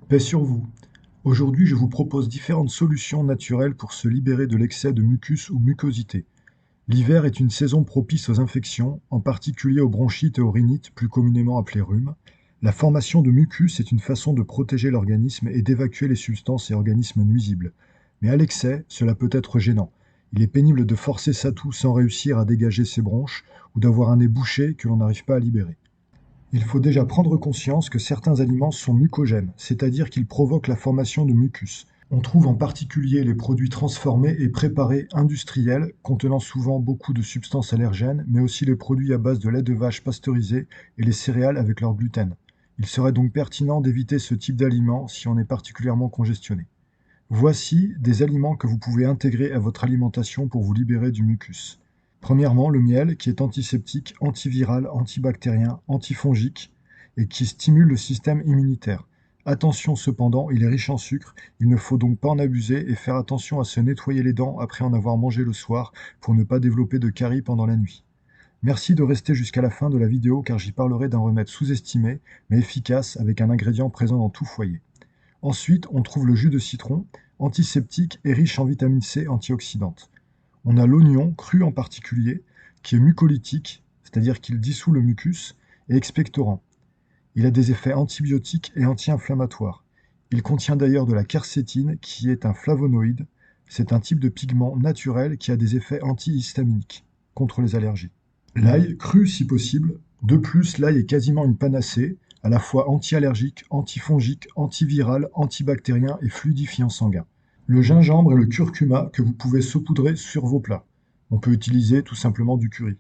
Paix sur vous. Aujourd'hui, je vous propose différentes solutions naturelles pour se libérer de l'excès de mucus ou mucosité. L'hiver est une saison propice aux infections, en particulier aux bronchites et aux rhinites, plus communément appelés rhumes. La formation de mucus est une façon de protéger l'organisme et d'évacuer les substances et organismes nuisibles. Mais à l'excès, cela peut être gênant. Il est pénible de forcer sa toux sans réussir à dégager ses bronches ou d'avoir un nez bouché que l'on n'arrive pas à libérer. Il faut déjà prendre conscience que certains aliments sont mucogènes, c'est-à-dire qu'ils provoquent la formation de mucus. On trouve en particulier les produits transformés et préparés industriels, contenant souvent beaucoup de substances allergènes, mais aussi les produits à base de lait de vache pasteurisé et les céréales avec leur gluten. Il serait donc pertinent d'éviter ce type d'aliments si on est particulièrement congestionné. Voici des aliments que vous pouvez intégrer à votre alimentation pour vous libérer du mucus. Premièrement, le miel, qui est antiseptique, antiviral, antibactérien, antifongique et qui stimule le système immunitaire. Attention cependant, il est riche en sucre, il ne faut donc pas en abuser et faire attention à se nettoyer les dents après en avoir mangé le soir pour ne pas développer de caries pendant la nuit. Merci de rester jusqu'à la fin de la vidéo car j'y parlerai d'un remède sous-estimé mais efficace avec un ingrédient présent dans tout foyer. Ensuite, on trouve le jus de citron, antiseptique et riche en vitamine C antioxydante. On a l'oignon, cru en particulier, qui est mucolytique, c'est-à-dire qu'il dissout le mucus, et expectorant. Il a des effets antibiotiques et anti-inflammatoires. Il contient d'ailleurs de la quercétine, qui est un flavonoïde. C'est un type de pigment naturel qui a des effets antihistaminiques, contre les allergies. L'ail, cru si possible. De plus, l'ail est quasiment une panacée, à la fois anti-allergique, antifongique, antiviral, antibactérien et fluidifiant sanguin. Le gingembre et le curcuma que vous pouvez saupoudrer sur vos plats. On peut utiliser tout simplement du curry.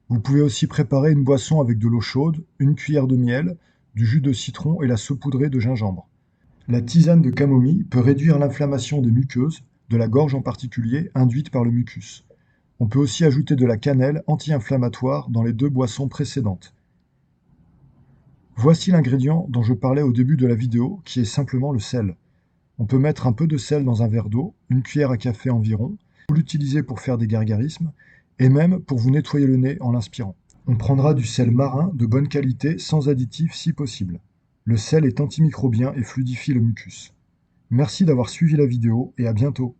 Vous pouvez aussi préparer une boisson avec de l'eau chaude, une cuillère de miel, du jus de citron et la saupoudrer de gingembre. La tisane de camomille peut réduire l'inflammation des muqueuses, de la gorge en particulier, induite par le mucus. On peut aussi ajouter de la cannelle anti-inflammatoire dans les deux boissons précédentes. Voici l'ingrédient dont je parlais au début de la vidéo, qui est simplement le sel. On peut mettre un peu de sel dans un verre d'eau, une cuillère à café environ, ou l'utiliser pour faire des gargarismes, et même pour vous nettoyer le nez en l'inspirant. On prendra du sel marin de bonne qualité, sans additifs si possible. Le sel est antimicrobien et fluidifie le mucus. Merci d'avoir suivi la vidéo et à bientôt.